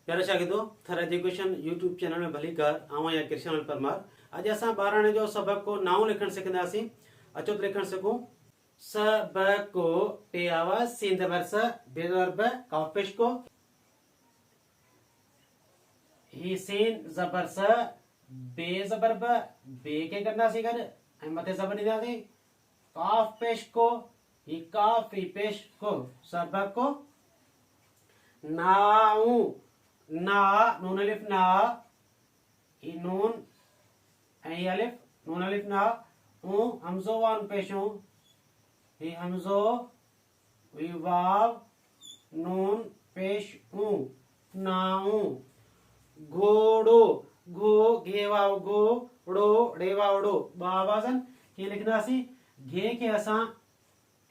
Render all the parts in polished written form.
प्यारे शागिर्दो थर education YouTube channel में भली कर आवां या कृष्ण परमार आज असां 12 जो सबक को नाउ लिखण सिखंदासीं। अचो त लिखण सिखूं। सबक को टे आवाज सिंध वर्ष बेवर्ब काफ पेश को ही सीन जबर स बे जबर ब बे के करना सी कर मथे जबर दी काफ पेश को ही काफ ही पेश को सबक को नाउ ना नून अलिफ ना ही नून ऐ अलिफ नून अलिफ ना ऊ हमजो वान पेशो ही हमजो वी वाव नून पेश ऊ नाउ घोड़ो घो घेवाव घो ड़ो ड़ेवावड़ो बावाजन के लिखना सी घे के असा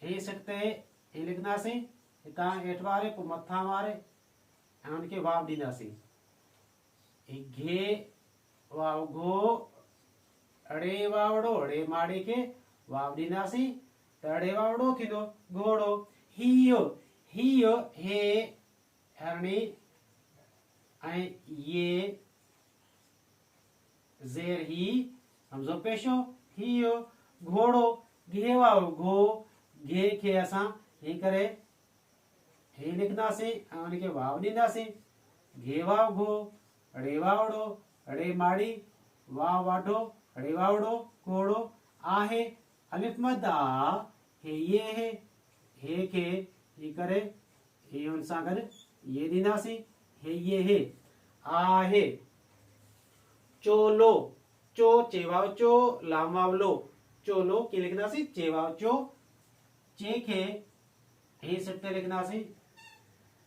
हे सकते हे लिखना सी इता एठवारे को मथा मारे उनके वाव दीदासी घे वाव घो अड़े वावड़ो अड़े माड़े के वाव दीदासी तड़े वावड़ो थी दो घोड़ो हियो हियो हे हरणी ये जेर ही हमजो पेशो हियो घोड़ो घेवाव घो घे के असा ही करे हे लिखना से उनके वाव दींदा से घेवाव घो अड़े वावड़ो अड़े माड़ी वाव वाढो अड़े वावड़ो घोड़ो आहे अलिफ मद आ हे ये हे के ही करे हे उन सागर ये दींदा से हे ये है आहे चोलो चो चेवाव चो लामवाव लो चोलो के लिखना से चेवाव चो चे के हे सकते लिखना से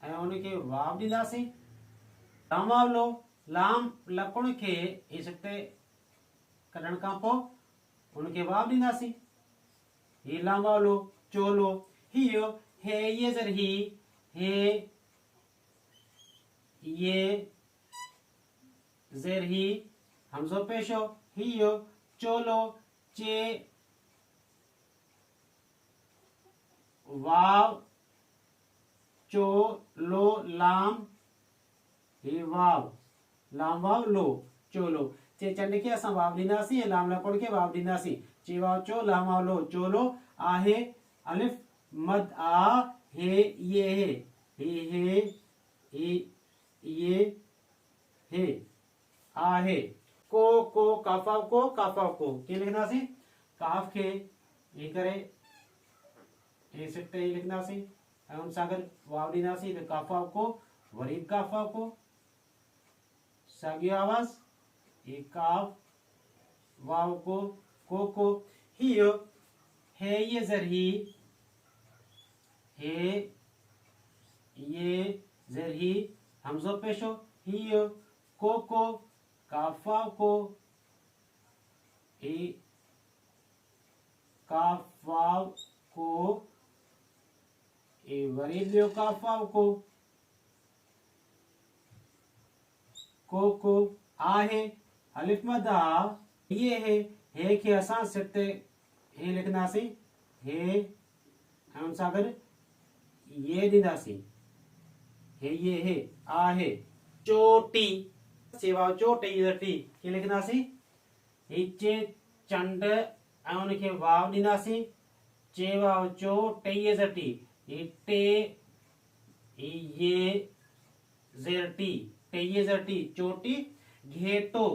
उनके वाव दीदासी लामवाव लो लाम लकुण के हे सकते करण का पो उनके वाव दीदासी ही लामवाव लो चोलो हियो हे ये जर ही हे ये जेर ही हमजो पेशो हियो चोलो चे वाव चो लो लाम ही वाव लाम वाव लो चोलो चे चंड के असा वाव दींदासी लाम लकोड़ के वाव दींदासी चे वाव चो लाम वाव लो चोलो आहे अलिफ मद आ हे ये हे ये हे आहे को काफाव को के लिखना सी काफ के ये करे ये सकते ही लिखना सी हम सागर वाव दीना सी तो काफाव को वरीब काफाव को सागी आवाज ये काफ वाव को हियो हे ये जर ही हे ये जर ही हमजो पेशो हियो को काफाव को ए काफाव को ए वरीब्यो काफाव को आहे अलिफ मदा ये है के आसान सकते हे लिखना सी हे हम सागर ये दीदासी हे ये है आहे चोटी सेवा चोटी टी के लिखना सी हिचे चंड उनके वाव दीदासी चेवाव चो टे जटी इटे ये जेरटी टे जटी चोटी घेटो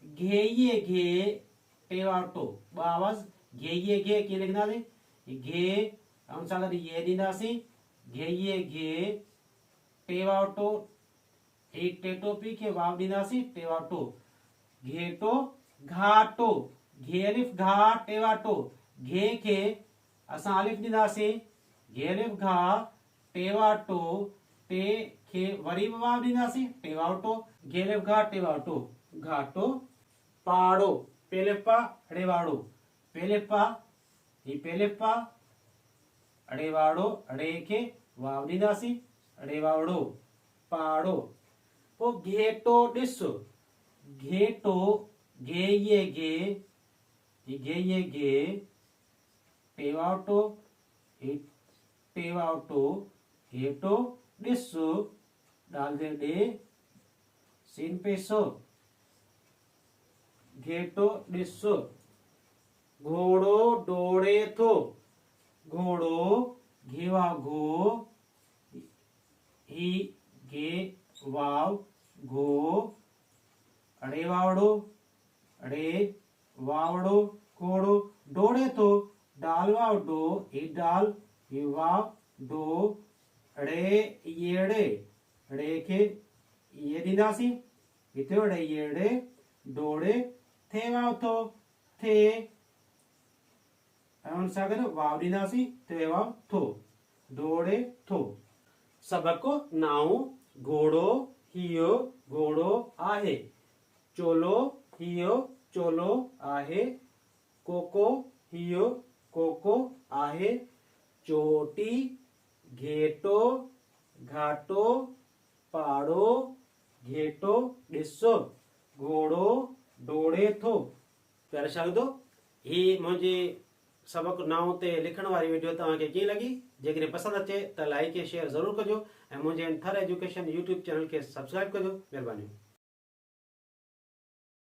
घेये घे टेवाटो बावज घेये घे के लिखना सी घे हम सागर ये दीदासी घेये घे टेवाटो एक टेटोपी के वाव दीदासी टेवाटो घेटो घाटो घे अलिफ घा टेवाटो घे के असा अलिफ दीदासी घे अलिफ घा टेवाटो टे के वरीब वाव दीदासी टेवाटो घे अलिफ घा टेवाटो घाटो पाड़ो पेलेपा अड़ेवाड़ो पेलेपा ही पेलेपा अड़ेवाड़ो अड़े के वाव दीदासी अड़ेवाड़ो पाड़ो वो घेटो डिसो घेटो घे ये घे टेवाटो टेवाटो घेटो डिसो डाल दे डे सीन पेसो घेटो डिसो घोड़ो डोड़े थो घोड़ो घेवा घो ही गे वाव घो अड़े वावड़ो अड़े वावड़ो घोड़ो डोड़े थो डाल वाव डो ही डाल ही वाव डो अड़े येड़े अड़े खे ये दींदासीं हिते अड़े येड़े डोड़े थे वाव थो थे उन सां गॾु वाव ॾींदासीं थे वाव थो डोड़े थो सबक नाउ घोड़ो हियो घोड़ो आहे चोलो हियो चोलो आहे कोको हियो कोको आहे चोटी घेटो घाटो पाड़ो घेटो ॾिसो घोड़ो डोड़े थो प्यारे शागिर्दो ही मुंहिंजे सबक नाउ ते लिखण वारी वीडियो तव्हांखे कीअं लॻी जेकॾहिं पसंदि अचे त लाइक ऐं शेयर ज़रूरु कजो ऐं मुंहिंजे थर एजुकेशन यूट्यूब चैनल खे सब्सक्राइब कजो महिरबानी।